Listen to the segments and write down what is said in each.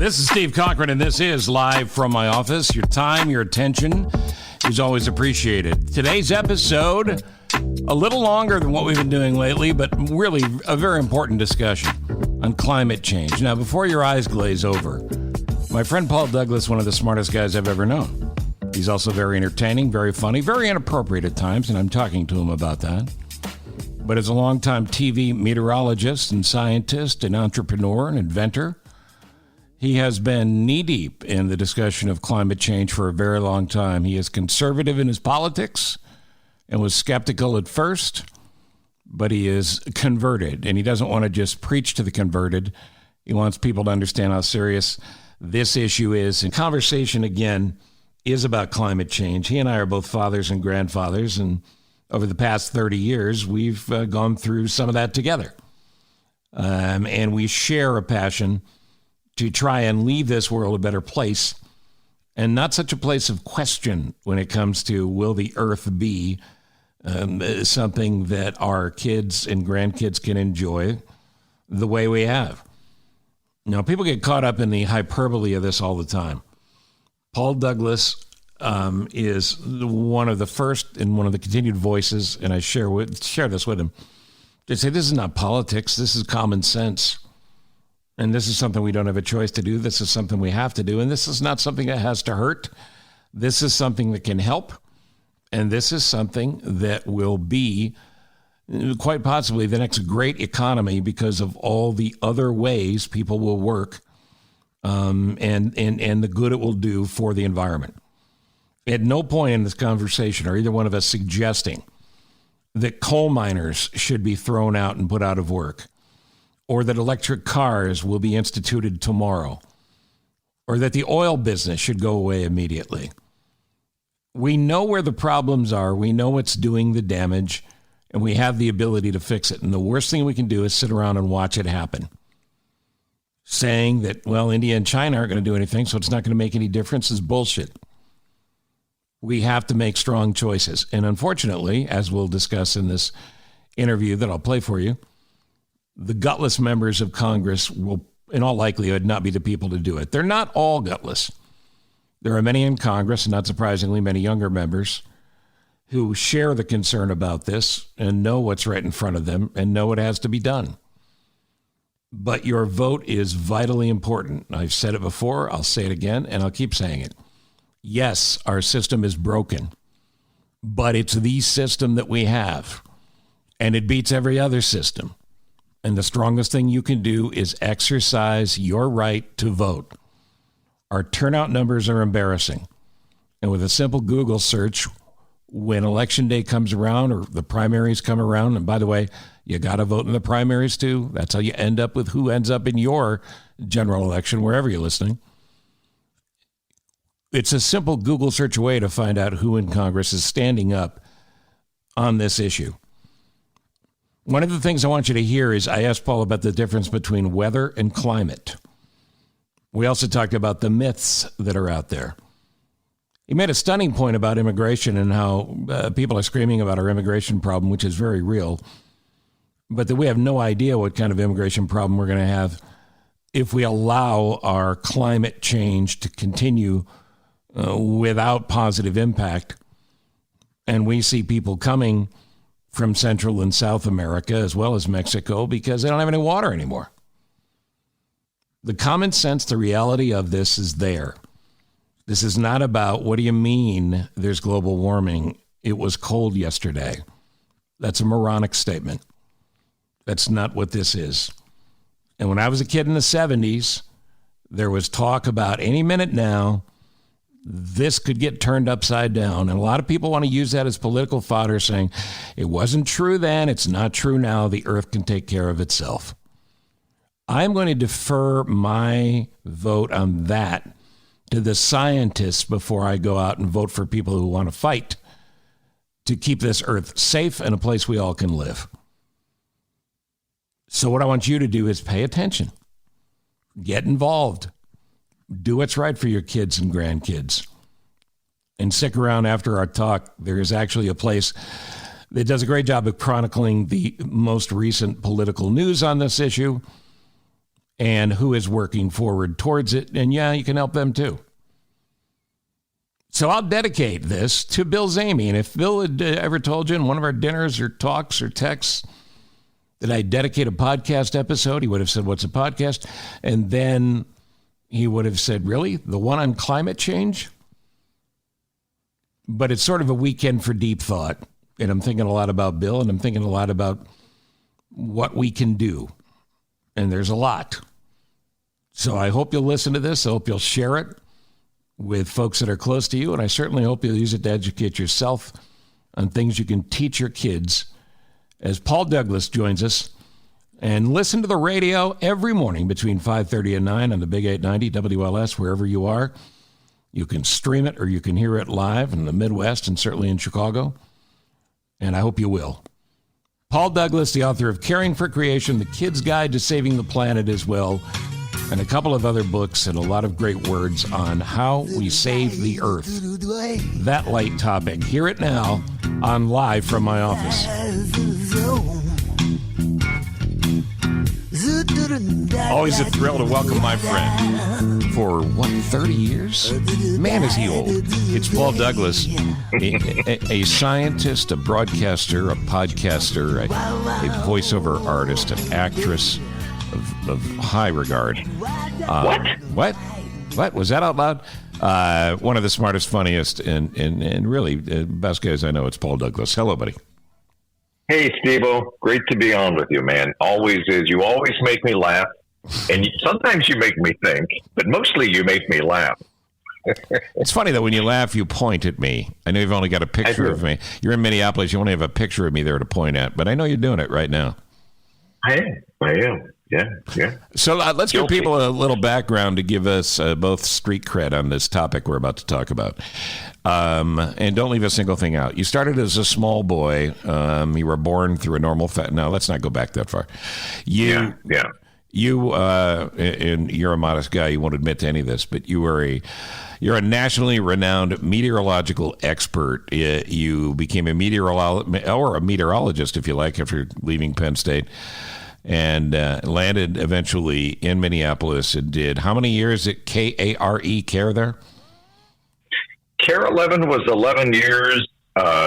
This is Steve Cochran, and this is Live from my office. Your time, your attention is always appreciated. Today's episode, a little longer than what we've been doing lately, but really a very important discussion on climate change. Now, before your eyes glaze over, my friend Paul Douglas, one of the smartest guys I've ever known. He's also very entertaining, very funny, very inappropriate at times, and I'm talking to him about that. But as a longtime TV meteorologist and scientist and entrepreneur and inventor, he has been knee-deep in the discussion of climate change for a very long time. He is conservative in his politics and was skeptical at first, but he is converted, and he doesn't want to just preach to the converted. He wants people to understand how serious this issue is. And conversation, again, is about climate change. He and I are both fathers and grandfathers, and over the past 30 years, we've gone through some of that together. And we share a passion to try and leave this world a better place, and not such a place of question when it comes to will the earth be something that our kids and grandkids can enjoy the way we have. Now, people get caught up in the hyperbole of this all the time. Paul Douglas is one of the first and one of the continued voices, and I share this with him. They say, this is not politics, this is common sense. And this is something we don't have a choice to do. This is something we have to do. And this is not something that has to hurt. This is something that can help. And this is something that will be quite possibly the next great economy because of all the other ways people will work and the good it will do for the environment. At no point in this conversation are either one of us suggesting that coal miners should be thrown out and put out of work, or that electric cars will be instituted tomorrow, or that the oil business should go away immediately. We know where the problems are. We know what's doing the damage, and we have the ability to fix it. And the worst thing we can do is sit around and watch it happen. Saying that, well, India and China aren't going to do anything, so it's not going to make any difference is bullshit. We have to make strong choices. And unfortunately, as we'll discuss in this interview that I'll play for you, the gutless members of Congress will, in all likelihood, not be the people to do it. They're not all gutless. There are many in Congress, and not surprisingly, many younger members who share the concern about this and know what's right in front of them and know it has to be done. But your vote is vitally important. I've said it before, I'll say it again, and I'll keep saying it. Yes, our system is broken, but it's the system that we have, and it beats every other system. And the strongest thing you can do is exercise your right to vote. Our turnout numbers are embarrassing. And with a simple Google search, when election day comes around or the primaries come around, and by the way, you got to vote in the primaries too. That's how you end up with who ends up in your general election, wherever you're listening. It's a simple Google search away to find out who in Congress is standing up on this issue. One of the things I want you to hear is I asked Paul about the difference between weather and climate. We also talked about the myths that are out there. He made a stunning point about immigration and how people are screaming about our immigration problem, which is very real, but that we have no idea what kind of immigration problem we're going to have if we allow our climate change to continue without positive impact. And we see people coming from Central and South America, as well as Mexico, because they don't have any water anymore. The common sense, the reality of this is there. This is not about, what do you mean there's global warming? It was cold yesterday. That's a moronic statement. That's not what this is. And when I was a kid in the 70s, there was talk about any minute now, this could get turned upside down. And a lot of people want to use that as political fodder, saying it wasn't true then, it's not true now, the earth can take care of itself. I'm going to defer my vote on that to the scientists before I go out and vote for people who want to fight to keep this earth safe and a place we all can live. So what I want you to do is pay attention, get involved, do what's right for your kids and grandkids. And stick around after our talk. There is actually a place that does a great job of chronicling the most recent political news on this issue. and who is working forward towards it. And yeah, you can help them too. So I'll dedicate this to Bill Zamey. And if Bill had ever told you in one of our dinners or talks or texts that I dedicate a podcast episode, he would have said, what's a podcast? And then he would have said, really? The one on climate change? But it's sort of a weekend for deep thought. And I'm thinking a lot about Bill, and I'm thinking a lot about what we can do. And there's a lot. So I hope you'll listen to this. I hope you'll share it with folks that are close to you. And I certainly hope you'll use it to educate yourself on things you can teach your kids. As Paul Douglas joins us, and listen to the radio every morning between 5:30 and 9 on the Big 890 WLS, wherever you are. You can stream it or you can hear it live in the Midwest and certainly in Chicago. And I hope you will. Paul Douglas, the author of Caring for Creation, The Kid's Guide to Saving the Planet as well, and a couple of other books and a lot of great words on how we save the earth. That light topic. Hear it now on Live from My Office. Always a thrill to welcome my friend for, 30 years? Man, is he old. It's Paul Douglas, a scientist, a broadcaster, a podcaster, a voiceover artist, an actress of high regard. What? Was that out loud? One of the smartest, funniest, and really best guys I know. It's Paul Douglas. Hello, buddy. Hey, Steve-O. Great to be on with you, man. Always is. You always make me laugh. And sometimes you make me think, but mostly you make me laugh. It's funny that when you laugh, you point at me. I know you've only got a picture of me. You're in Minneapolis. You only have a picture of me there to point at, but I know you're doing it right now. I am. Yeah. So let's give people a little background to give us both street cred on this topic we're about to talk about. And don't leave a single thing out. You started as a small boy. You were born through a normal... No, let's not go back that far. Yeah. You, and you're a modest guy. You won't admit to any of this, but you're a nationally renowned meteorological expert. You became a meteorologist, if you like, after leaving Penn State, and landed eventually in Minneapolis and did how many years at Care there? Care 11 was 11 years.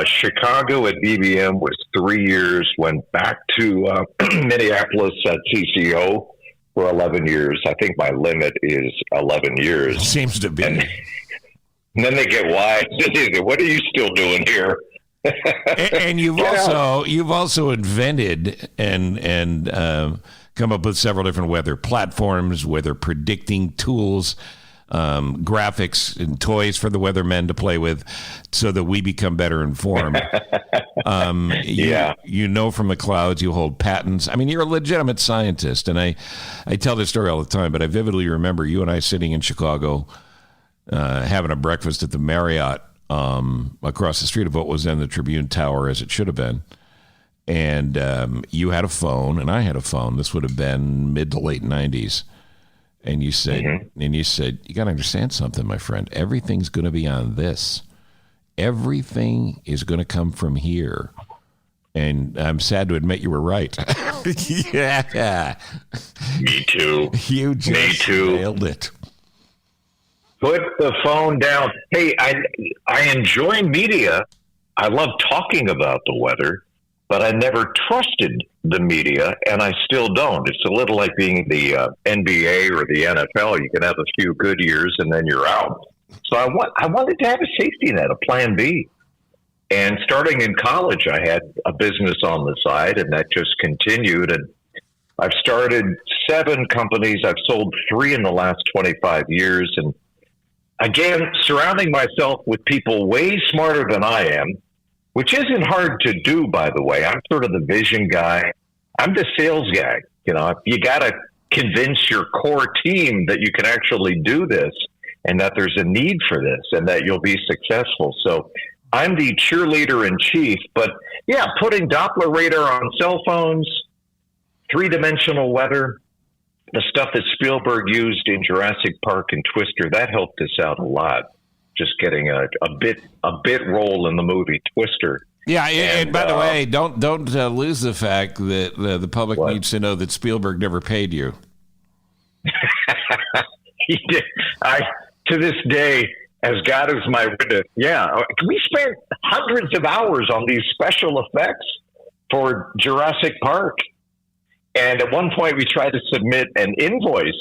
Chicago at BBM was 3 years. Went back to Minneapolis at TCO for 11 years. I think my limit is 11 years. Seems to be. And then they get wise. What are you still doing here? and you've also invented and come up with several different weather platforms, weather predicting tools, graphics and toys for the weathermen to play with so that we become better informed. You know from the clouds, you hold patents. I mean, you're a legitimate scientist. And I tell this story all the time, but I vividly remember you and I sitting in Chicago having a breakfast at the Marriott across the street of what was then the Tribune Tower, as it should have been. And you had a phone and I had a phone. This would have been mid to late 90s. And you said, you got to understand something, my friend. Everything's going to be on this. Everything is going to come from here. And I'm sad to admit you were right. Yeah. Me too. You just nailed it. Put the phone down. Hey, I enjoy media. I love talking about the weather, but I never trusted the media, and I still don't. It's a little like being the NBA or the NFL. You can have a few good years, and then you're out. So I wanted to have a safety net, a plan B. And starting in college, I had a business on the side, and that just continued. And I've started 7 companies. I've sold 3 in the last 25 years. And again, surrounding myself with people way smarter than I am, which isn't hard to do, by the way. I'm sort of the vision guy. I'm the sales guy. You know, you got to convince your core team that you can actually do this and that there's a need for this and that you'll be successful. So I'm the cheerleader in chief. But yeah, putting Doppler radar on cell phones, 3-dimensional weather, the stuff that Spielberg used in Jurassic Park and Twister, that helped us out a lot. Just getting a bit role in the movie Twister. Yeah, and by the way, don't lose the fact that the public needs to know that Spielberg never paid you. He did. To this day, as God is my witness, we spent hundreds of hours on these special effects for Jurassic Park. And at one point, we tried to submit an invoice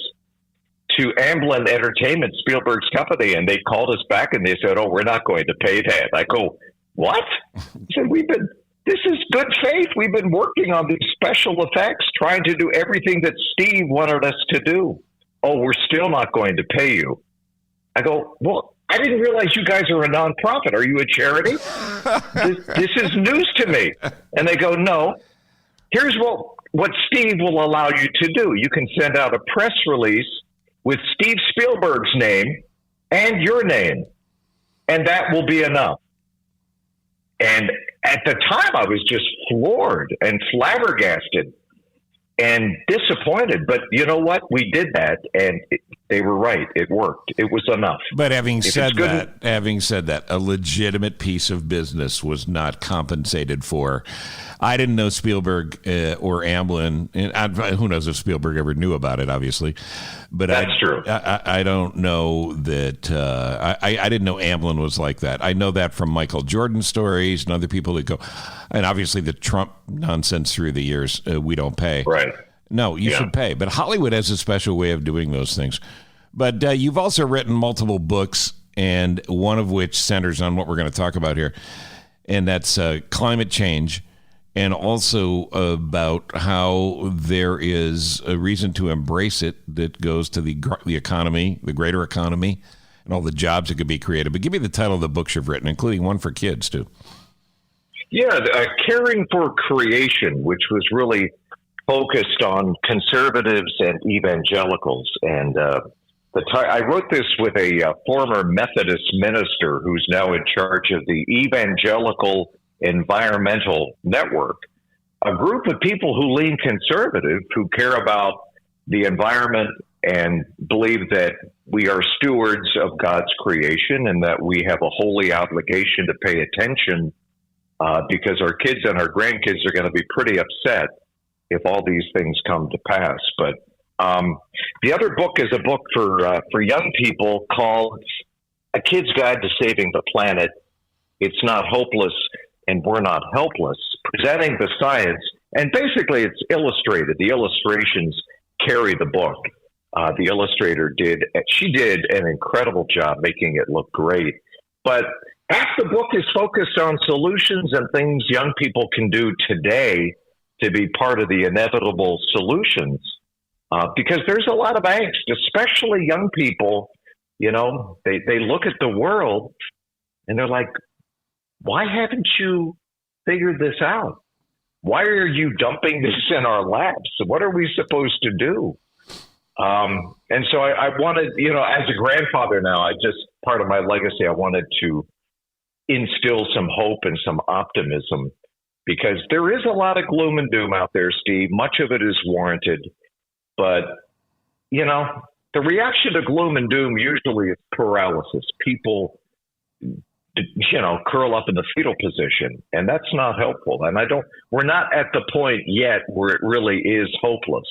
to Amblin Entertainment, Spielberg's company, and they called us back and they said, "Oh, we're not going to pay that." I go, "What?" I said, this is good faith. We've been working on these special effects, trying to do everything that Steve wanted us to do. "Oh, we're still not going to pay you." I go, "Well, I didn't realize you guys are a nonprofit. Are you a charity?" This is news to me. And they go, "No, here's what Steve will allow you to do. You can send out a press release with Steve Spielberg's name and your name, and that will be enough." And at the time, I was just floored and flabbergasted and disappointed. But you know what? We did that, and they were right. It worked. It was enough. But having said that, a legitimate piece of business was not compensated for. I didn't know Spielberg or Amblin, and who knows if Spielberg ever knew about it, obviously. But that's true. I don't know that. I didn't know Amblin was like that. I know that from Michael Jordan stories and other people that go, and obviously the Trump nonsense through the years. We don't pay. Right. No, you should pay. But Hollywood has a special way of doing those things. But you've also written multiple books, and one of which centers on what we're going to talk about here, and that's climate change. And also about how there is a reason to embrace it that goes to the economy, the greater economy, and all the jobs that could be created. But give me the title of the books you've written, including one for kids, too. Yeah, Caring for Creation, which was really focused on conservatives and evangelicals. And I wrote this with a former Methodist minister who's now in charge of the Evangelical Environmental Network, a group of people who lean conservative, who care about the environment and believe that we are stewards of God's creation and that we have a holy obligation to pay attention because our kids and our grandkids are going to be pretty upset if all these things come to pass. But the other book is a book for young people called A Kid's Guide to Saving the Planet. It's Not Hopeless and We're Not Helpless, presenting the science. And basically, it's illustrated. The illustrations carry the book. The illustrator did an incredible job making it look great. But half the book is focused on solutions and things young people can do today to be part of the inevitable solutions. Because there's a lot of angst, especially young people. You know, they look at the world and they're like, "Why haven't you figured this out? Why are you dumping this in our laps? What are we supposed to do?" And so I wanted, as a grandfather now, part of my legacy, I wanted to instill some hope and some optimism, because there is a lot of gloom and doom out there, Steve. Much of it is warranted. But, the reaction to gloom and doom usually is paralysis. People curl up in the fetal position, and that's not helpful. And we're not at the point yet where it really is hopeless.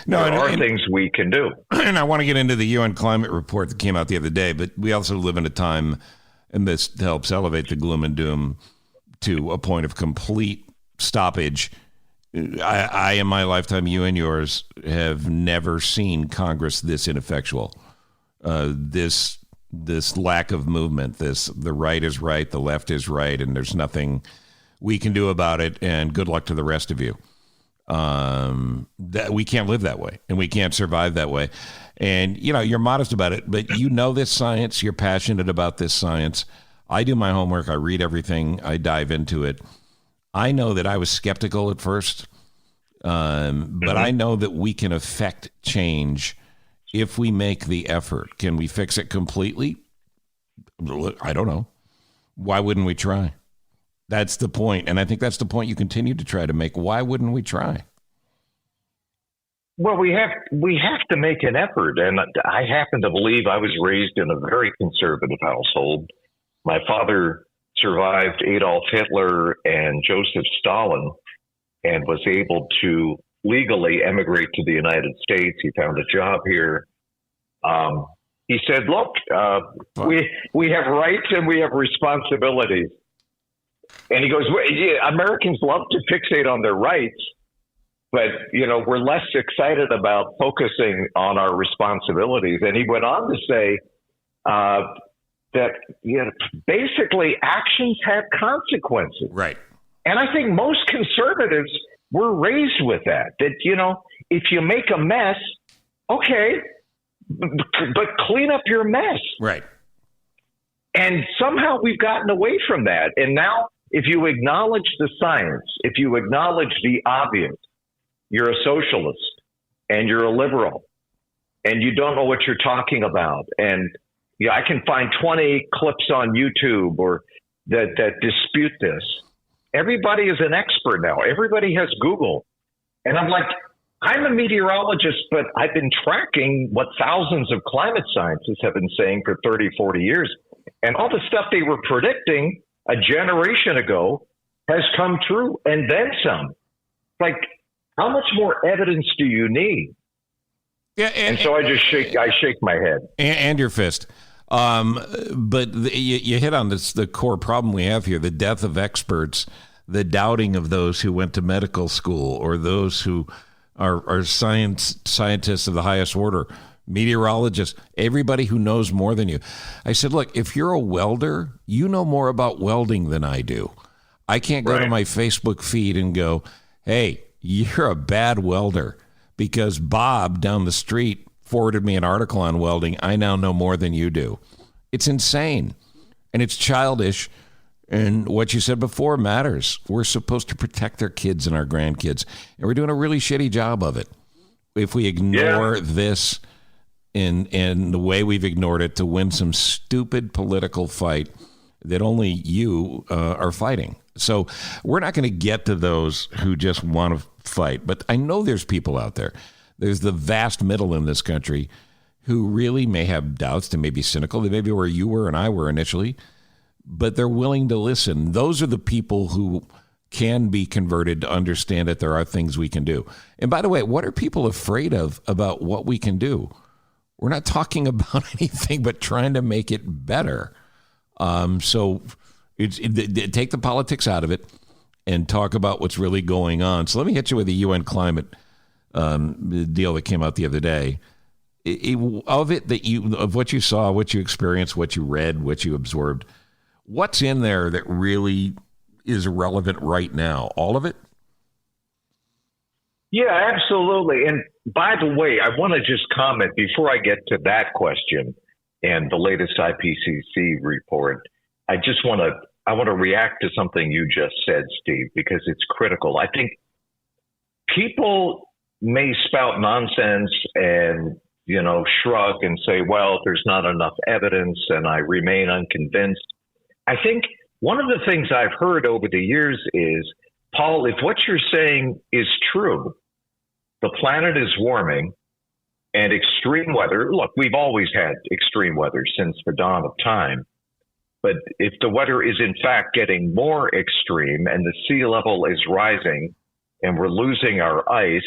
No, there are things we can do. And I want to get into the UN climate report that came out the other day, but we also live in a time, and this helps elevate the gloom and doom to a point of complete stoppage. I in my lifetime, you and yours, have never seen Congress this ineffectual. This lack of movement, the right is right, the left is right, and there's nothing we can do about it, and good luck to the rest of you. That we can't live that way, and we can't survive that way. And, you're modest about it, but this science, you're passionate about this science. I do my homework, I read everything, I dive into it. I know that I was skeptical at first, but I know that we can affect change if we make the effort. Can we fix it completely? I don't know. Why wouldn't we try? That's the point. And I think that's the point you continue to try to make. Why wouldn't we try? Well, we have to make an effort. And I happen to believe I was raised in a very conservative household. My father survived Adolf Hitler and Joseph Stalin and was able to legally emigrate to the United States. He found a job here. He said, look, we have rights and we have responsibilities. And he goes, well, yeah, Americans love to fixate on their rights, but, we're less excited about focusing on our responsibilities. And he went on to say that basically actions have consequences. Right. And I think most conservatives were raised with that, if you make a mess, okay, but clean up your mess. Right. And somehow we've gotten away from that. And now if you acknowledge the science, if you acknowledge the obvious, you're a socialist and you're a liberal and you don't know what you're talking about. And I can find 20 clips on YouTube or that dispute this. Everybody is an expert now. Everybody has Google. And I'm like, I'm a meteorologist, but I've been tracking what thousands of climate scientists have been saying for 30, 40 years. And all the stuff they were predicting a generation ago has come true and then some. Like, how much more evidence do you need? Yeah, and so I shake my head. And your fist. But you hit on the core problem we have here, the death of experts, the doubting of those who went to medical school or those who are scientists of the highest order, meteorologists, everybody who knows more than you. I said, look, if you're a welder, you know more about welding than I do. I can't go to my Facebook feed and go, hey, you're a bad welder because Bob down the street forwarded me an article on welding. I now know more than you do. It's insane and it's childish. And what you said before matters. We're supposed to protect our kids and our grandkids, and we're doing a really shitty job of it. If we ignore this in the way we've ignored it to win some stupid political fight that only you are fighting. So we're not going to get to those who just want to fight. But I know there's people out there. There's the vast middle in this country who really may have doubts. They may be cynical. They may be where you were and I were initially, but they're willing to listen. Those are the people who can be converted to understand that there are things we can do. And by the way, what are people afraid of about what we can do? We're not talking about anything but trying to make it better. So take the politics out of it and talk about what's really going on. So let me hit you with the UN climate deal that came out the other day. Of what you saw, what you experienced, what you read, what you absorbed, what's in there that really is relevant right now? All of it? Yeah, absolutely. And by the way, I want to just comment before I get to that question and the latest IPCC report. I want to react to something you just said, Steve, because it's critical. I think people may spout nonsense and, shrug and say, well, there's not enough evidence and I remain unconvinced. I think one of the things I've heard over the years is, Paul, if what you're saying is true, the planet is warming and extreme weather. Look, we've always had extreme weather since the dawn of time. But if the weather is in fact getting more extreme and the sea level is rising and we're losing our ice,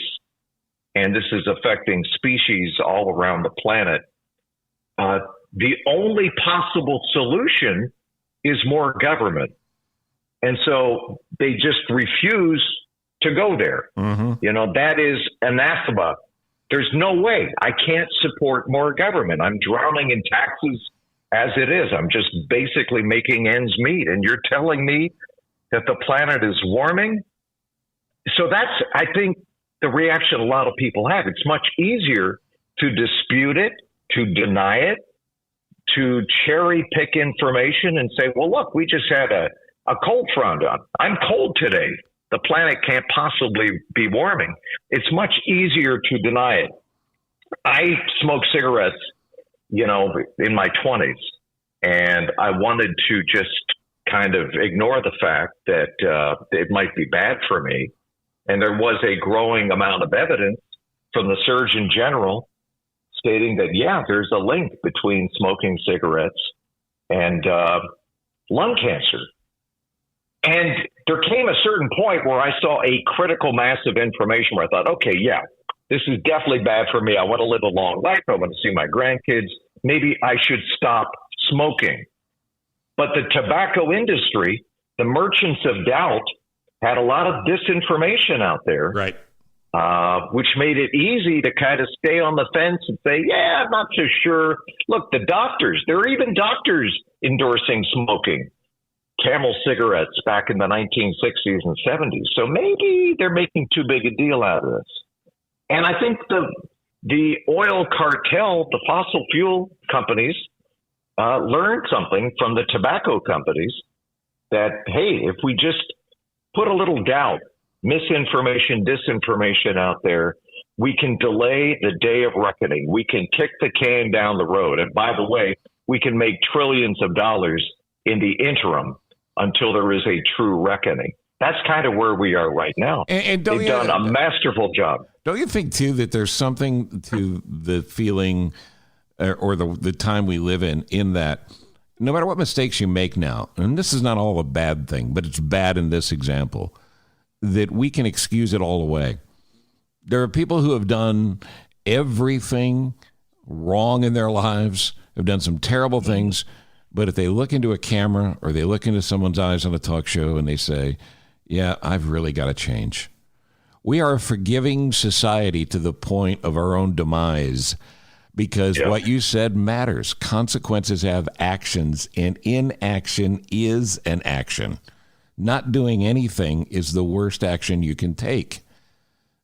and this is affecting species all around the planet, the only possible solution is more government. And so they just refuse to go there. Mm-hmm. That is anathema. There's no way. I can't support more government. I'm drowning in taxes as it is. I'm just basically making ends meet. And you're telling me that the planet is warming? So that's, I think, the reaction a lot of people have. It's much easier to dispute it, to deny it, to cherry pick information and say, well, look, we just had a cold front on. I'm cold today. The planet can't possibly be warming. It's much easier to deny it. I smoked cigarettes, in my 20s, and I wanted to just kind of ignore the fact that it might be bad for me. And there was a growing amount of evidence from the Surgeon General stating that, there's a link between smoking cigarettes and lung cancer. And there came a certain point where I saw a critical mass of information where I thought, okay, yeah, this is definitely bad for me. I want to live a long life. I want to see my grandkids. Maybe I should stop smoking. But the tobacco industry, the merchants of doubt, had a lot of disinformation out there, Right. which made it easy to kind of stay on the fence and say, yeah, I'm not so sure. Look, the doctors, there are even doctors endorsing smoking Camel cigarettes back in the 1960s and 70s. So maybe they're making too big a deal out of this. And I think the oil cartel, the fossil fuel companies, learned something from the tobacco companies that, hey, if we just put a little doubt, misinformation, disinformation out there, we can delay the day of reckoning. We can kick the can down the road. And by the way, we can make trillions of dollars in the interim until there is a true reckoning. That's kind of where we are right now. And they've done a masterful job. Don't you think, too, that there's something to the feeling or the time we live in that no matter what mistakes you make now, and this is not all a bad thing, but it's bad in this example, that we can excuse it all away. There are people who have done everything wrong in their lives, have done some terrible things, but if they look into a camera or they look into someone's eyes on a talk show and they say, yeah, I've really got to change. We are a forgiving society to the point of our own demise because what you said matters. Consequences have actions, and inaction is an action. Not doing anything is the worst action you can take.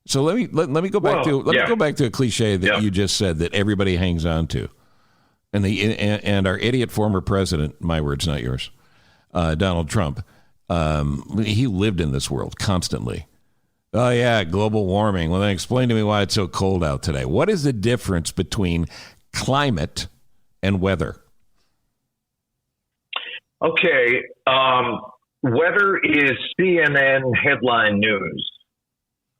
So let me go back to a cliche that you just said that everybody hangs on to. And our idiot former president, my words, not yours, Donald Trump, he lived in this world constantly. Oh, yeah, global warming. Well, then explain to me why it's so cold out today. What is the difference between climate and weather? Okay. Weather is CNN headline news.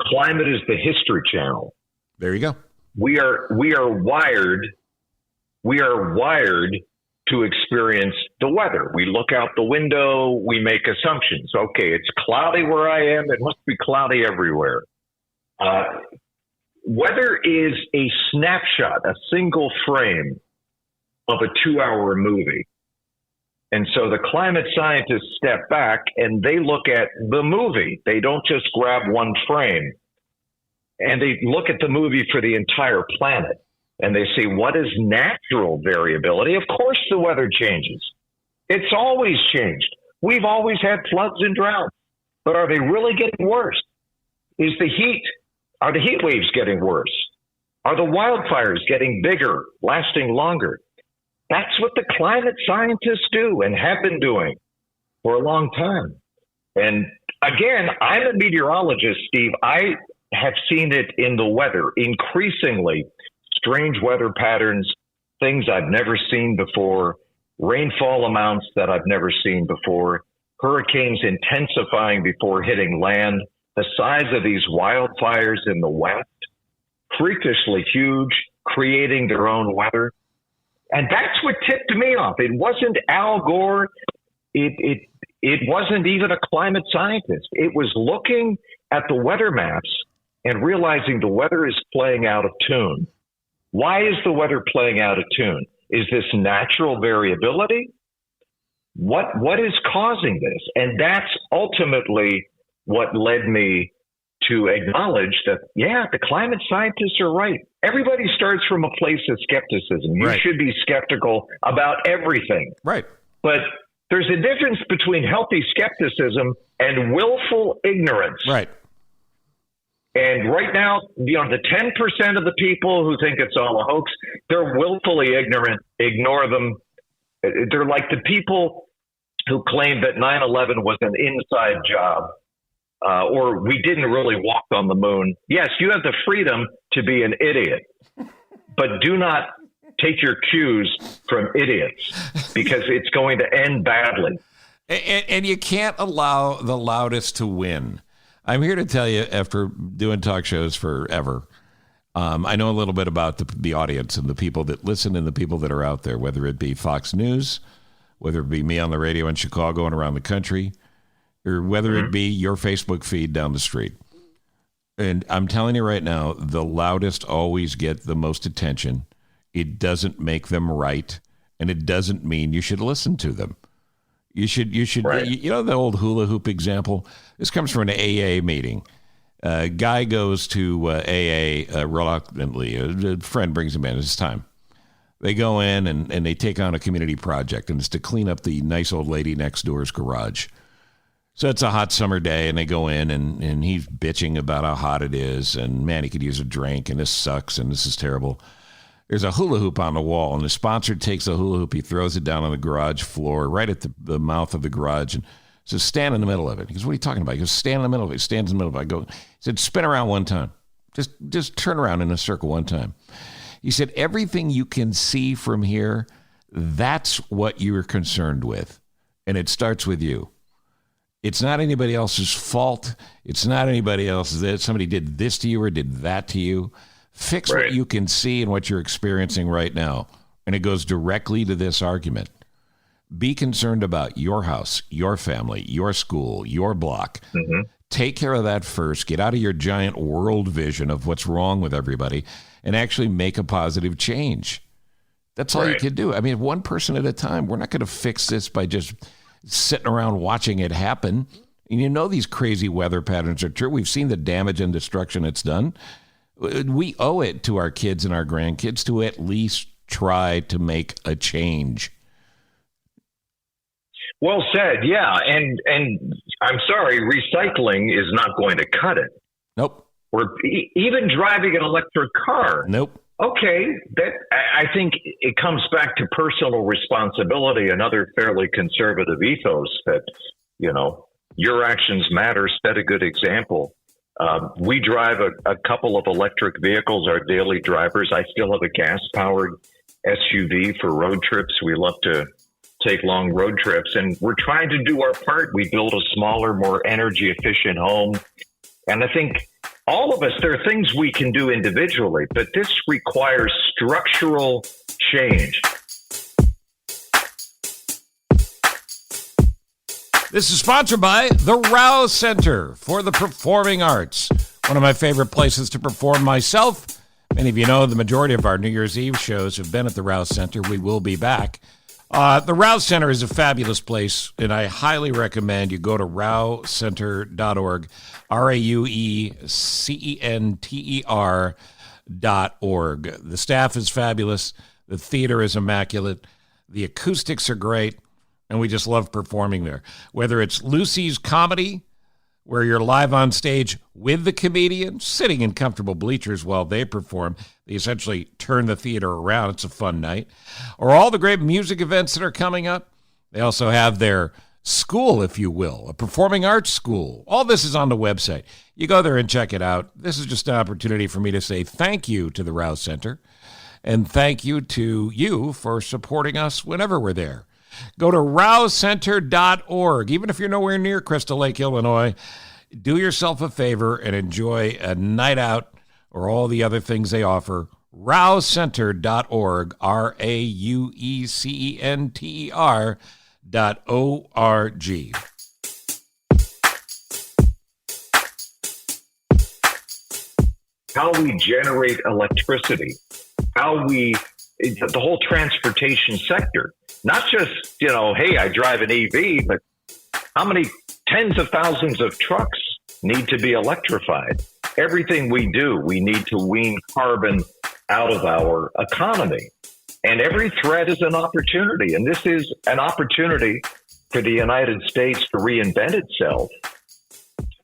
Climate is the History Channel. There you go. We are wired to experience the weather. We look out the window, we make assumptions. Okay, it's cloudy where I am, it must be cloudy everywhere. Weather is a snapshot, a single frame of a 2-hour movie. And so the climate scientists step back and they look at the movie. They don't just grab one frame. And they look at the movie for the entire planet. And they see what is natural variability. Of course, the weather changes. It's always changed. We've always had floods and droughts. But are they really getting worse? Are the heat waves getting worse? Are the wildfires getting bigger, lasting longer? That's what the climate scientists do and have been doing for a long time. And again, I'm a meteorologist, Steve. I have seen it in the weather increasingly. Strange weather patterns, things I've never seen before, rainfall amounts that I've never seen before, hurricanes intensifying before hitting land, the size of these wildfires in the West, freakishly huge, creating their own weather. And that's what tipped me off. It wasn't Al Gore. It wasn't even a climate scientist. It was looking at the weather maps and realizing the weather is playing out of tune. Why is the weather playing out of tune? Is this natural variability? What is causing this? And that's ultimately what led me to acknowledge that, yeah, the climate scientists are right. Everybody starts from a place of skepticism. You should be skeptical about everything. Right. But there's a difference between healthy skepticism and willful ignorance. Right. And right now, the 10% of the people who think it's all a hoax, they're willfully ignorant. Ignore them. They're like the people who claim that 9/11 was an inside job, or we didn't really walk on the moon. Yes, you have the freedom to be an idiot, but do not take your cues from idiots because it's going to end badly. And you can't allow the loudest to win. I'm here to tell you, after doing talk shows forever, I know a little bit about the audience and the people that listen and the people that are out there, whether it be Fox News, whether it be me on the radio in Chicago and around the country. or whether it be your Facebook feed down the street. And I'm telling you right now, the loudest always get the most attention. It doesn't make them right, and it doesn't mean you should listen to them. You should. Right. You know the old hula hoop example? This comes from an AA meeting. Guy goes to AA reluctantly. A friend brings him in. It's time. They go in and they take on a community project, and it's to clean up the nice old lady next door's garage. So it's a hot summer day, and they go in, and he's bitching about how hot it is, and man, he could use a drink, and this sucks, and this is terrible. There's a hula hoop on the wall, and the sponsor takes the hula hoop, he throws it down on the garage floor, right at the mouth of the garage, and says, stand in the middle of it. He goes, what are you talking about? He goes, stand in the middle of it. He stands in the middle of it. I go, he said, spin around one time. Just turn around in a circle one time. He said, everything you can see from here, that's what you're concerned with. And it starts with you. It's not anybody else's fault. It's not anybody else's that somebody did this to you or did that to you. Fix what you can see and what you're experiencing right now. And it goes directly to this argument. Be concerned about your house, your family, your school, your block. Mm-hmm. Take care of that first. Get out of your giant world vision of what's wrong with everybody and actually make a positive change. That's all you can do. I mean, one person at a time. We're not going to fix this by just sitting around watching it happen. And you know these crazy weather patterns are true. We've seen the damage and destruction it's done. We owe it to our kids and our grandkids to at least try to make a change. Well said, yeah. And I'm sorry, recycling is not going to cut it. Nope. Or even driving an electric car. Nope. Okay, I think it comes back to personal responsibility, another fairly conservative ethos that, you know, your actions matter, set a good example. We drive a couple of electric vehicles, our daily drivers. I still have a gas-powered SUV for road trips. We love to take long road trips, and we're trying to do our part. We build a smaller, more energy-efficient home. And I think all of us, there are things we can do individually, but this requires structural change. This is sponsored by the Rouse Center for the Performing Arts, one of my favorite places to perform myself. Many of you know the majority of our New Year's Eve shows have been at the Rouse Center. We will be back. The Rouse Center is a fabulous place, and I highly recommend you go to rouecenter.org, RAUECENTER.org. The staff is fabulous. The theater is immaculate. The acoustics are great, and we just love performing there. Whether it's Lucy's Comedy, where you're live on stage with the comedian, sitting in comfortable bleachers while they perform. They essentially turn the theater around. It's a fun night. Or all the great music events that are coming up. They also have their school, if you will, a performing arts school. All this is on the website. You go there and check it out. This is just an opportunity for me to say thank you to the Rouse Center, and thank you to you for supporting us whenever we're there. Go to rouecenter.org. Even if you're nowhere near Crystal Lake, Illinois, do yourself a favor and enjoy a night out or all the other things they offer. rouecenter.org, RAUECENTER.org. How we generate electricity, the whole transportation sector. Not just, hey, I drive an EV, but how many tens of thousands of trucks need to be electrified? Everything we do, we need to wean carbon out of our economy. And every threat is an opportunity. And this is an opportunity for the United States to reinvent itself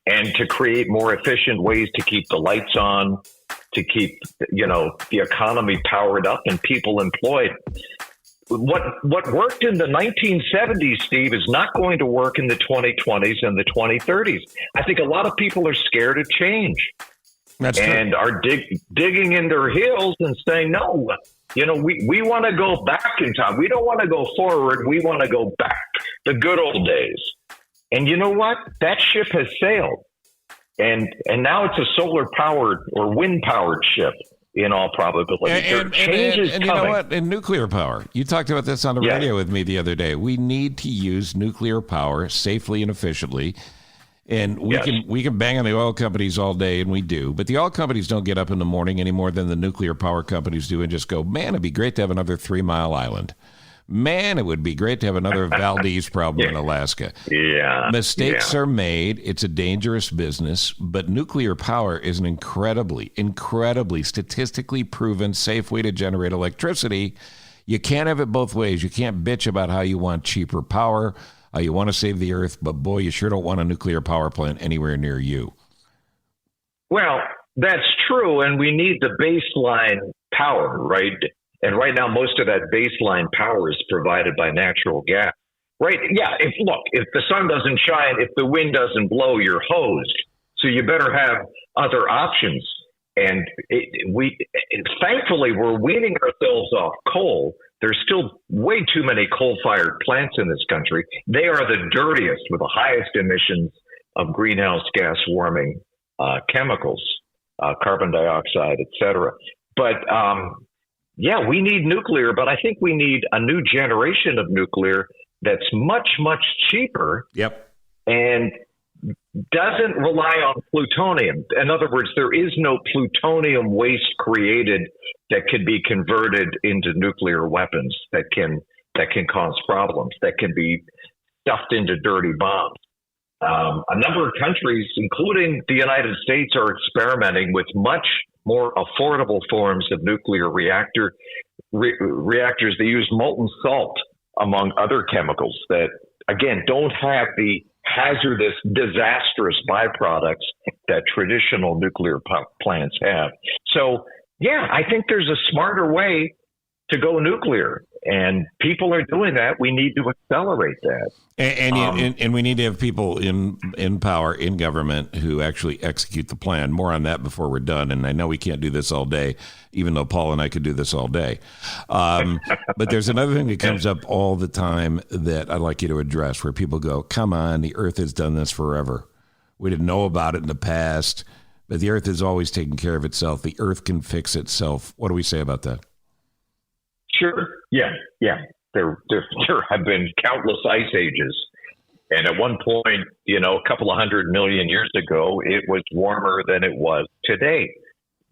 and to create more efficient ways to keep the lights on, to keep, the economy powered up and people employed. What worked in the 1970s, Steve, is not going to work in the 2020s and the 2030s. I think a lot of people are scared of change. That's and true. Are digging in their heels and saying, no, we want to go back in time. We don't want to go forward. We want to go back, the good old days. And you know what? That ship has sailed. And now it's a solar-powered or wind-powered ship. in all probability. And you know what? In nuclear power, you talked about this on the radio with me the other day. We need to use nuclear power safely and efficiently. And we can bang on the oil companies all day, and we do. But the oil companies don't get up in the morning any more than the nuclear power companies do and just go, man, it'd be great to have another 3 Mile Island. Man, it would be great to have another Valdez problem in Alaska. Yeah. Mistakes are made. It's a dangerous business, but nuclear power is an incredibly statistically proven safe way to generate electricity. You can't have it both ways. You can't bitch about how you want cheaper power, how you want to save the earth, but boy, you sure don't want a nuclear power plant anywhere near you. Well, that's true, and we need the baseline power, right? And right now, most of that baseline power is provided by natural gas. Right? Yeah. If the sun doesn't shine, if the wind doesn't blow, you're hosed. So you better have other options. And thankfully, we're weaning ourselves off coal. There's still way too many coal-fired plants in this country. They are the dirtiest with the highest emissions of greenhouse gas warming chemicals, carbon dioxide, et cetera. But yeah, we need nuclear, but I think we need a new generation of nuclear that's much, much cheaper. Yep. And doesn't rely on plutonium. In other words, there is no plutonium waste created that can be converted into nuclear weapons that can cause problems, that can be stuffed into dirty bombs. A number of countries, including the United States, are experimenting with much more affordable forms of nuclear reactors that use molten salt, among other chemicals that, again, don't have the hazardous, disastrous byproducts that traditional nuclear plants have. So, yeah, I think there's a smarter way to go nuclear, and people are doing that. We need to accelerate that. And we need to have people in power, in government, who actually execute the plan. More on that before we're done. And I know we can't do this all day, even though Paul and I could do this all day. But there's another thing that comes up all the time that I'd like you to address, where people go, come on, the Earth has done this forever. We didn't know about it in the past, but the Earth has always taken care of itself. The Earth can fix itself. What do we say about that? Sure. Yeah. There have been countless ice ages. And at one point, a couple of 100 million years ago, it was warmer than it was today.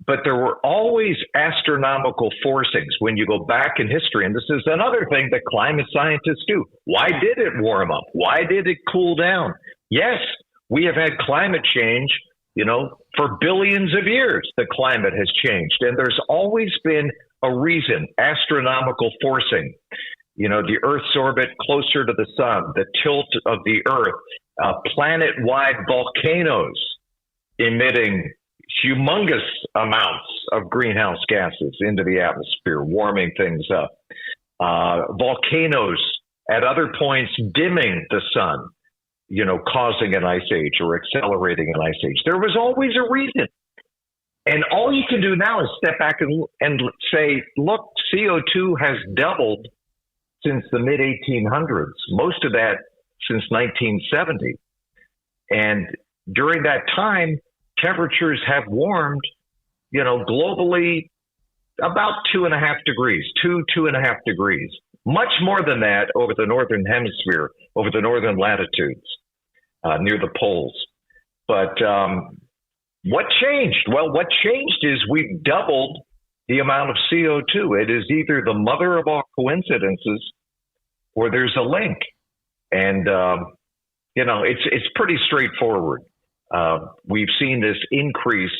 But there were always astronomical forcings when you go back in history. And this is another thing that climate scientists do. Why did it warm up? Why did it cool down? Yes, we have had climate change, for billions of years. The climate has changed. And there's always been a reason, astronomical forcing, the Earth's orbit closer to the sun, the tilt of the Earth, planet-wide volcanoes emitting humongous amounts of greenhouse gases into the atmosphere, warming things up. Volcanoes at other points dimming the sun, causing an ice age or accelerating an ice age. There was always a reason. And all you can do now is step back and say, look, CO2 has doubled since the mid-1800s, most of that since 1970. And during that time, temperatures have warmed, globally about 2.5 degrees, 2.5 degrees, much more than that over the northern hemisphere, over the northern latitudes, near the poles. But what changed? Well, what changed is we've doubled the amount of CO2. It is either the mother of all coincidences or there's a link. And, it's pretty straightforward. We've seen this increase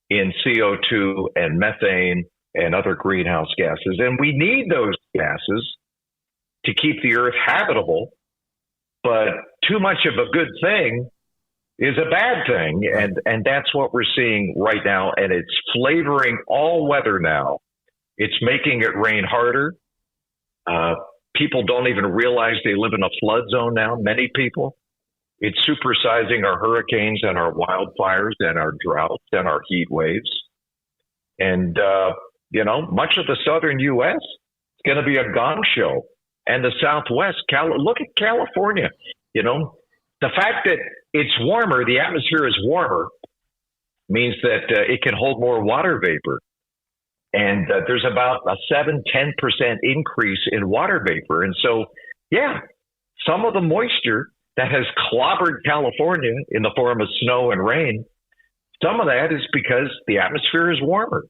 in CO2 and methane and other greenhouse gases, and we need those gases to keep the Earth habitable. But too much of a good thing is a bad thing, and that's what we're seeing right now, and it's flavoring all weather now. It's making it rain harder. People don't even realize they live in a flood zone now, many people. It's supersizing our hurricanes and our wildfires and our droughts and our heat waves. And, much of the southern U.S. is going to be a gong show. And the Southwest, look at California, The fact that it's warmer, the atmosphere is warmer, means that it can hold more water vapor. And there's about a 7-10% increase in water vapor. And so, yeah, some of the moisture that has clobbered California in the form of snow and rain, some of that is because the atmosphere is warmer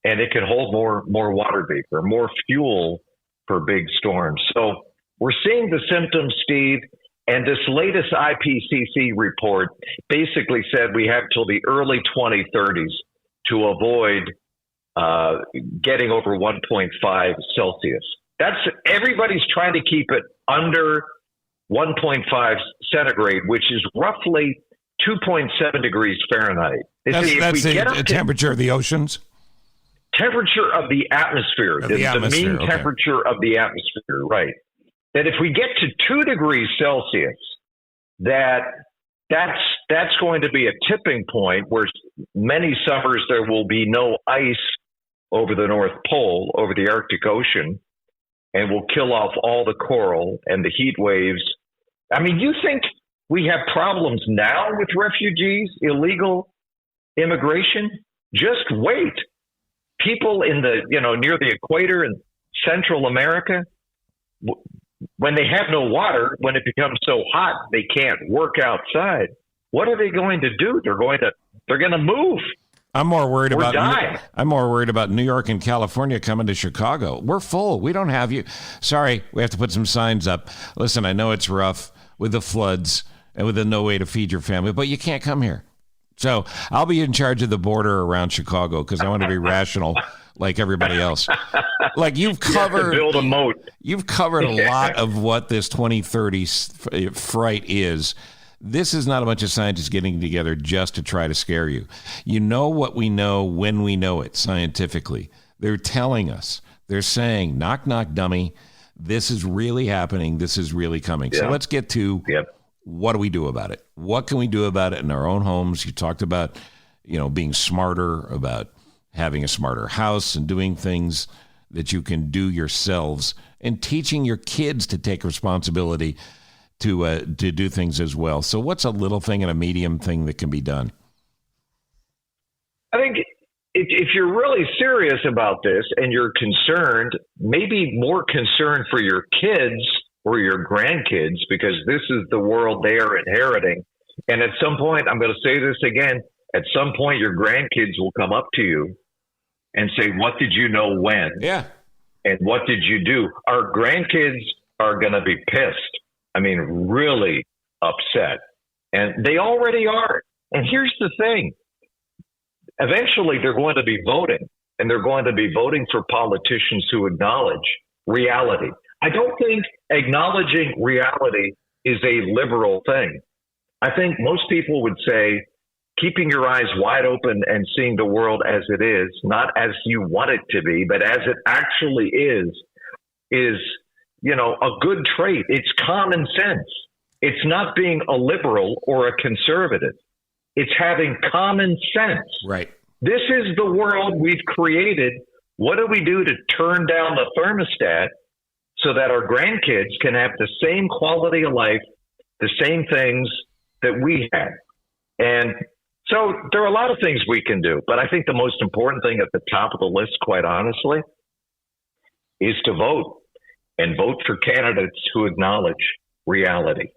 and it can hold more water vapor, more fuel for big storms. So we're seeing the symptoms, Steve, and this latest IPCC report basically said we have till the early 2030s to avoid getting over 1.5 Celsius. Everybody's trying to keep it under 1.5 centigrade, which is roughly 2.7 degrees Fahrenheit. That's the temperature of the oceans? Temperature of the atmosphere. The mean temperature of the atmosphere, right. That if we get to 2 degrees Celsius, that's going to be a tipping point where many summers there will be no ice over the North Pole, over the Arctic Ocean, and will kill off all the coral and the heat waves. I mean, you think we have problems now with refugees, illegal immigration? Just wait. People in the, near the equator in Central America, when they have no water, when it becomes so hot, they can't work outside. What are they going to do? They're going to move. I'm more worried about New York and California coming to Chicago. We're full. We don't have you. Sorry, we have to put some signs up. Listen, I know it's rough with the floods and with the no way to feed your family, but you can't come here. So I'll be in charge of the border around Chicago because I want to be rational like everybody else. Like you've covered, build a moat. You've covered a lot of what this 2030 fright is. This is not a bunch of scientists getting together just to try to scare you. You know what we know when we know it scientifically. They're telling us. They're saying, knock, knock, dummy. This is really happening. This is really coming. So let's get to what do we do about it? What can we do about it in our own homes? You talked about, being smarter, about having a smarter house and doing things that you can do yourselves and teaching your kids to take responsibility to do things as well. So what's a little thing and a medium thing that can be done? I think if you're really serious about this and you're concerned, maybe more concerned for your kids or your grandkids, because this is the world they are inheriting. And at some point, I'm going to say this again, at some point your grandkids will come up to you and say, what did you know when? Yeah. And what did you do? Our grandkids are going to be pissed. I mean, really upset. And they already are. And here's the thing. Eventually, they're going to be voting, and they're going to be voting for politicians who acknowledge reality. I don't think acknowledging reality is a liberal thing. I think most people would say keeping your eyes wide open and seeing the world as it is, not as you want it to be, but as it actually is a good trait. It's common sense. It's not being a liberal or a conservative. It's having common sense. Right. This is the world we've created. What do we do to turn down the thermostat so that our grandkids can have the same quality of life, the same things that we had? And so there are a lot of things we can do, but I think the most important thing at the top of the list, quite honestly, is to vote. And vote for candidates who acknowledge reality,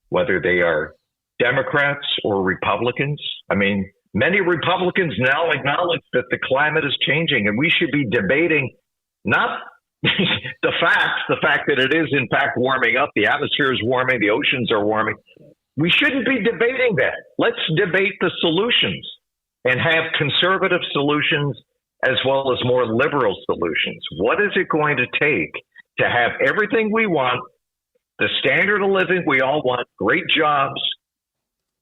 whether they are Democrats or Republicans. I mean, many Republicans now acknowledge that the climate is changing, and we should be debating not the fact that it is in fact warming up, the atmosphere is warming, the oceans are warming. We shouldn't be debating that. Let's debate the solutions and have conservative solutions as well as more liberal solutions. What is it going to take to have everything we want, the standard of living we all want, great jobs,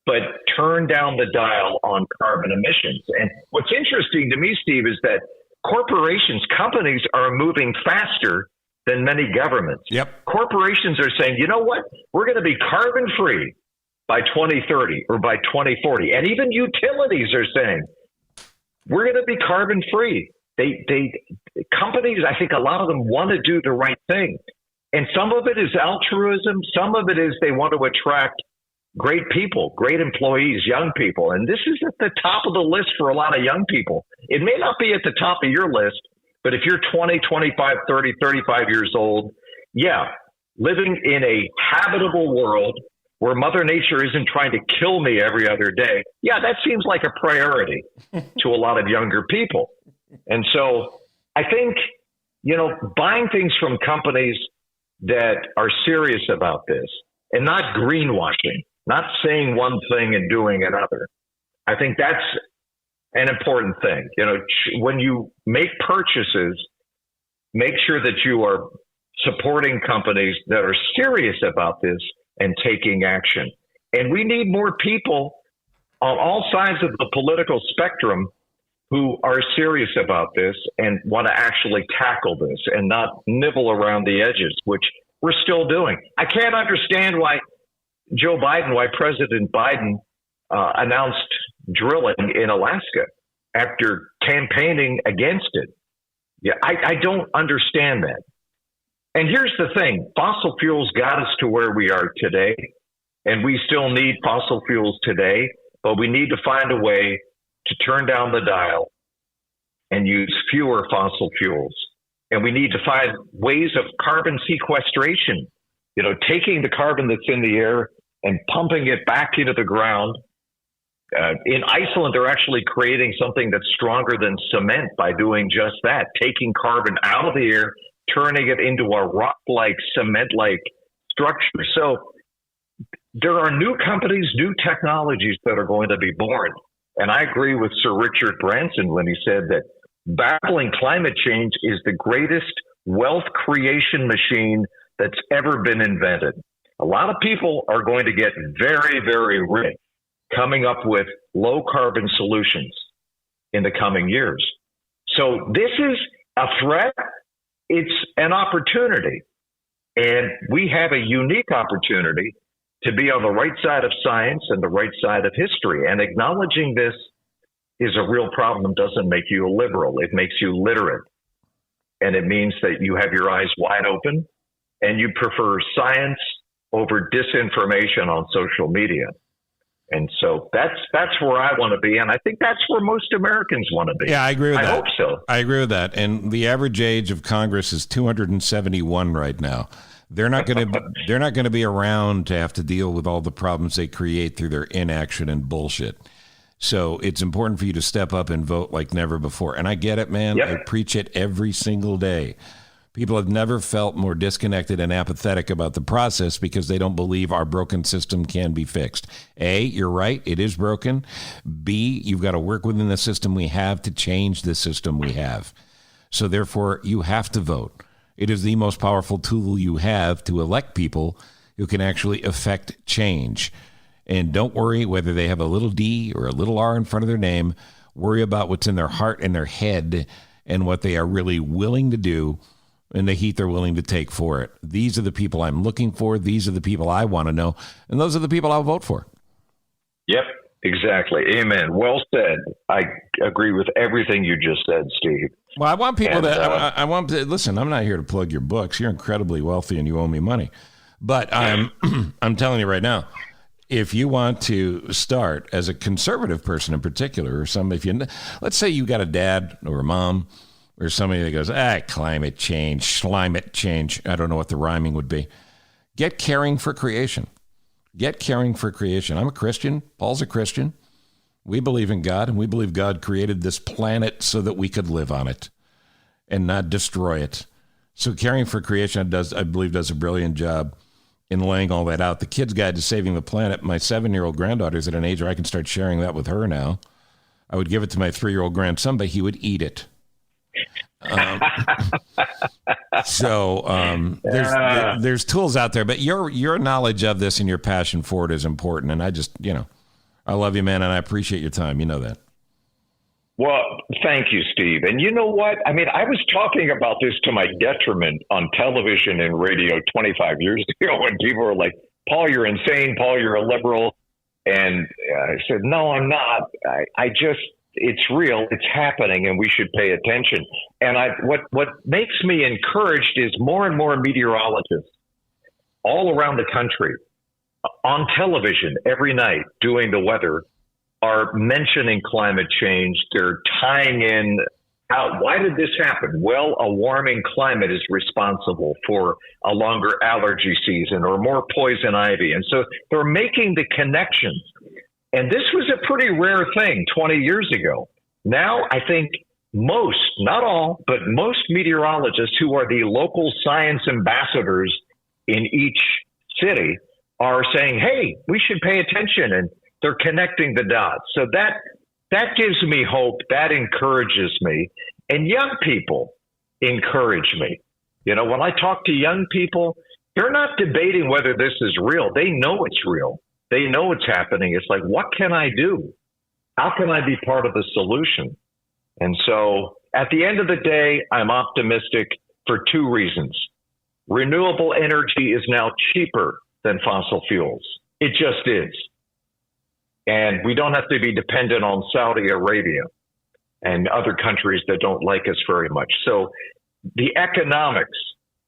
but turn down the dial on carbon emissions? And what's interesting to me, Steve, is that companies are moving faster than many governments. Yep. Corporations are saying, you know what? We're going to be carbon free by 2030 or by 2040. And even utilities are saying, we're going to be carbon free. Companies, I think a lot of them want to do the right thing. And some of it is altruism. Some of it is they want to attract great people, great employees, young people. And this is at the top of the list for a lot of young people. It may not be at the top of your list, but if you're 20, 25, 30, 35 years old, yeah, living in a habitable world where Mother Nature isn't trying to kill me every other day, yeah, that seems like a priority to a lot of younger people. And so I think, buying things from companies that are serious about this and not greenwashing, not saying one thing and doing another, I think that's an important thing. When you make purchases, make sure that you are supporting companies that are serious about this and taking action. And we need more people on all sides of the political spectrum who are serious about this and want to actually tackle this and not nibble around the edges, which we're still doing. I can't understand why President Biden announced drilling in Alaska after campaigning against it. Yeah, I don't understand that. And here's the thing, fossil fuels got us to where we are today, and we still need fossil fuels today, but we need to find a way to turn down the dial and use fewer fossil fuels. And we need to find ways of carbon sequestration, taking the carbon that's in the air and pumping it back into the ground. In Iceland, they're actually creating something that's stronger than cement by doing just that, taking carbon out of the air, turning it into a rock-like, cement-like structure. So there are new companies, new technologies that are going to be born. And I agree with Sir Richard Branson when he said that battling climate change is the greatest wealth creation machine that's ever been invented. A lot of people are going to get very, very rich coming up with low carbon solutions in the coming years. So this is a threat. It's an opportunity. And we have a unique opportunity to be on the right side of science and the right side of history. And acknowledging this is a real problem. Doesn't make you a liberal. It makes you literate. And it means that you have your eyes wide open and you prefer science over disinformation on social media. And so that's where I want to be. And I think that's where most Americans want to be. Yeah, I agree with that. I hope so. I agree with that. And the average age of Congress is 271 right now. They're not going to be around to have to deal with all the problems they create through their inaction and bullshit. So it's important for you to step up and vote like never before. And I get it, man. Yep. I preach it every single day. People have never felt more disconnected and apathetic about the process because they don't believe our broken system can be fixed. A, you're right. It is broken. B, you've got to work within the system we have to change the system we have. So therefore, you have to vote. It is the most powerful tool you have to elect people who can actually affect change. And don't worry whether they have a little D or a little R in front of their name. Worry about what's in their heart and their head and what they are really willing to do and the heat they're willing to take for it. These are the people I'm looking for. These are the people I want to know. And those are the people I'll vote for. Yep, exactly. Amen. Well said. I agree with everything you just said, Steve. Well, I want people I want to listen. I'm not here to plug your books. You're incredibly wealthy and you owe me money. But I'm telling you right now, if you want to start as a conservative person in particular, or let's say you got a dad or a mom or somebody that goes, climate change. I don't know what the rhyming would be. Get caring for creation. Get caring for creation. I'm a Christian. Paul's a Christian. We believe in God, and we believe God created this planet so that we could live on it and not destroy it. So caring for creation, I believe, does a brilliant job in laying all that out. The Kid's Guide to Saving the Planet. My 7-year-old granddaughter's at an age where I can start sharing that with her now. I would give it to my 3-year-old grandson, but he would eat it. There's tools out there, but your knowledge of this and your passion for it is important. And I just, I love you, man, and I appreciate your time. You know that. Well, thank you, Steve. And you know what? I mean, I was talking about this to my detriment on television and radio 25 years ago when people were like, Paul, you're insane. Paul, you're a liberal. And I said, no, I'm not. It's real. It's happening, and we should pay attention. And what makes me encouraged is more and more meteorologists all around the country on television every night doing the weather are mentioning climate change. They're tying in why did this happen? Well, a warming climate is responsible for a longer allergy season or more poison ivy. And so they're making the connections. And this was a pretty rare thing 20 years ago. Now, I think most, not all, but most meteorologists who are the local science ambassadors in each city are saying, hey, we should pay attention. And they're connecting the dots. So that gives me hope. That encourages me. And young people encourage me. You know, when I talk to young people, they're not debating whether this is real. They know it's real. They know it's happening. It's like, what can I do? How can I be part of the solution? And so at the end of the day, I'm optimistic for two reasons. Renewable energy is now cheaper than fossil fuels. It just is. And we don't have to be dependent on Saudi Arabia and other countries that don't like us very much. So the economics,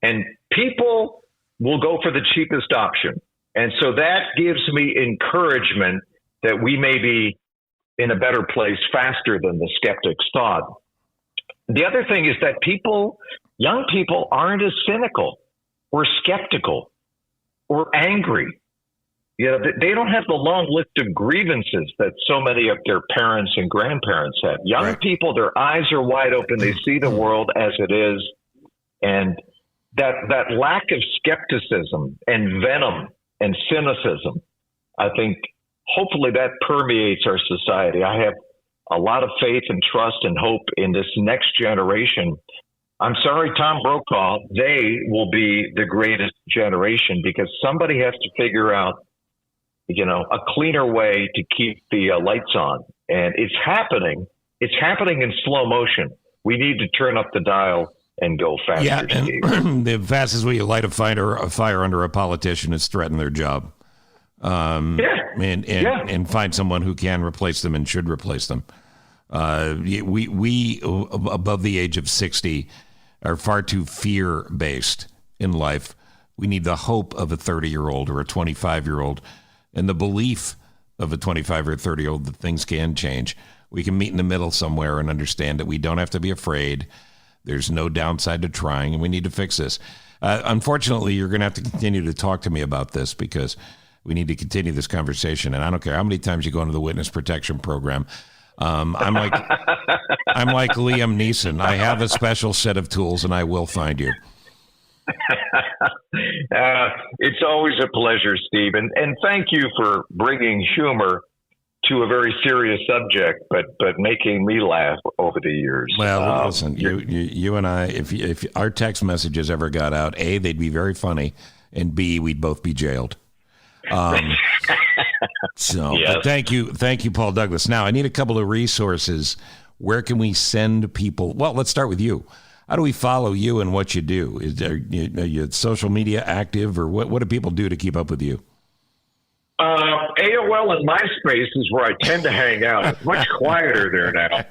and people will go for the cheapest option. And so that gives me encouragement that we may be in a better place faster than the skeptics thought. The other thing is that young people aren't as cynical or skeptical or angry. You know, they don't have the long list of grievances that so many of their parents and grandparents had. Young people, their eyes are wide open. They see the world as it is. And that lack of skepticism and venom and cynicism, I think hopefully that permeates our society. I have a lot of faith and trust and hope in this next generation. I'm sorry, Tom Brokaw, they will be the greatest generation because somebody has to figure out, you know, a cleaner way to keep the lights on. And it's happening. It's happening in slow motion. We need to turn up the dial and go faster. Yeah, and the fastest way you light a fire under a politician is threaten their job. And find someone who can replace them and should replace them. We above the age of 60 are far too fear-based in life. We need the hope of a 30-year-old or a 25-year-old and the belief of a 25 or 30-year-old that things can change. We can meet in the middle somewhere and understand that we don't have to be afraid. There's no downside to trying, and we need to fix this. Unfortunately, you're going to have to continue to talk to me about this because we need to continue this conversation. And I don't care how many times you go into the witness protection program. I'm like Liam Neeson. I have a special set of tools, and I will find you. It's always a pleasure, Steve. And thank you for bringing humor to a very serious subject, but making me laugh over the years. Well, listen, you and I, if our text messages ever got out, A, they'd be very funny, and B, we'd both be jailed. So yes. But thank you, Paul Douglas. Now, I need a couple of resources. Where can we send people? Well, let's start with you. How do we follow you and what you do? Are you social media active, or what do people do to keep up with you? AOL and MySpace is where I tend to hang out. It's much quieter there now,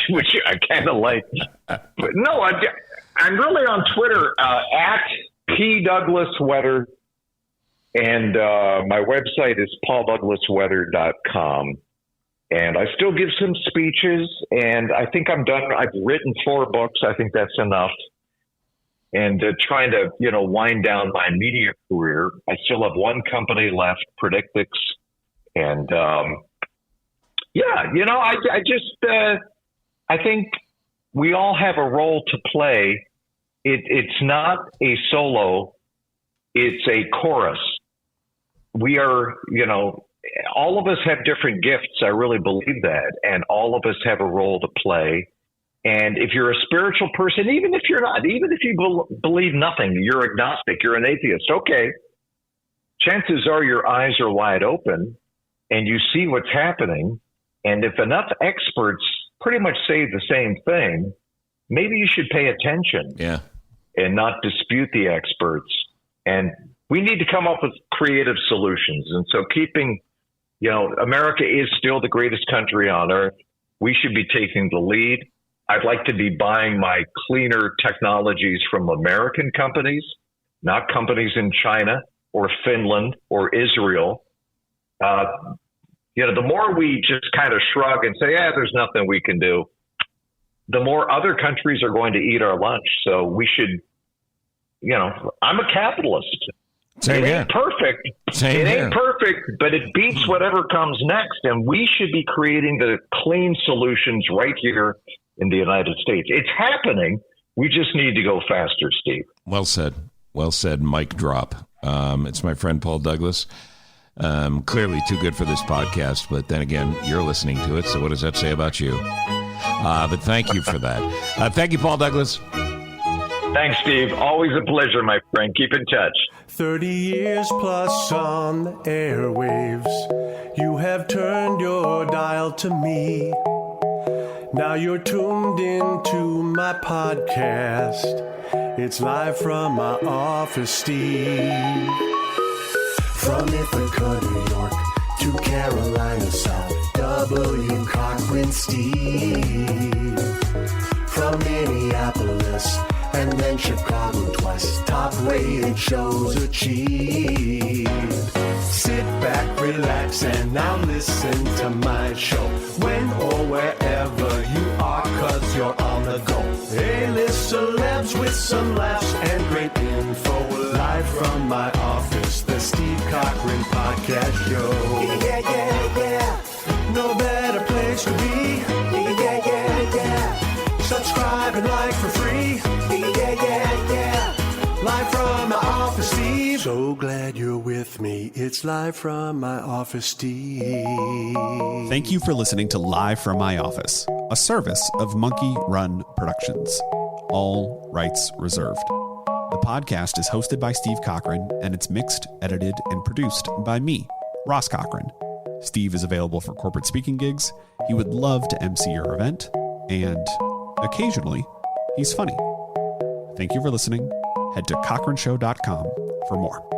which I kind of like. But no, I'm really on Twitter at pdouglasweather, and my website is pauldouglasweather.com. And I still give some speeches, and I think I'm done. I've written 4 books. I think that's enough. And trying to, wind down my media career. I still have one company left, Predictix. And, I think we all have a role to play. It's not a solo. It's a chorus. We are, all of us have different gifts. I really believe that. And all of us have a role to play. And if you're a spiritual person, even if you're not, even if you believe nothing, you're agnostic, you're an atheist, okay, chances are your eyes are wide open and you see what's happening. And if enough experts pretty much say the same thing, maybe you should pay attention and not dispute the experts. And we need to come up with creative solutions. And so keeping, America is still the greatest country on earth. We should be taking the lead. I'd like to be buying my cleaner technologies from American companies, not companies in China or Finland or Israel. the more we just kind of shrug and say, yeah, there's nothing we can do, the more other countries are going to eat our lunch. So we should, I'm a capitalist. Same it here. ain't perfect. Same it here. ain't perfect, but it beats whatever comes next. And we should be creating the clean solutions right here in the United States. It's happening. We just need to go faster, Steve. Well said. Well said. Mic drop. It's my friend Paul Douglas. Clearly too good for this podcast, but then again, you're listening to it. So what does that say about you? But thank you for that. Thank you, Paul Douglas. Thanks, Steve. Always a pleasure, my friend. Keep in touch. 30 years plus on the airwaves, you have turned your dial to me. Now you're tuned into my podcast. It's live from my office, Steve. From Ithaca, New York to Carolina South, W. Cochran Steve. From Minneapolis and then Chicago twice, top-rated shows achieved. Sit back, relax, and now listen to my show. When or wherever you are, 'cause you're on the go. A-list celebs with some laughs and great info. Live from my office, the Steve Cochran Podcast Show. Yeah, yeah, yeah. No better place to be. Yeah, yeah, yeah. Subscribe and like for free. Yeah, yeah, yeah. Live from my office, Steve. So glad you're with me. It's live from my office, Steve. Thank you for listening to Live from My Office, a service of Monkey Run Productions. All rights reserved. The podcast is hosted by Steve Cochran, and it's mixed, edited, and produced by me, Ross Cochran. Steve is available for corporate speaking gigs. He would love to MC your event, and occasionally, he's funny. Thank you for listening. Head to cochranshow.com for more.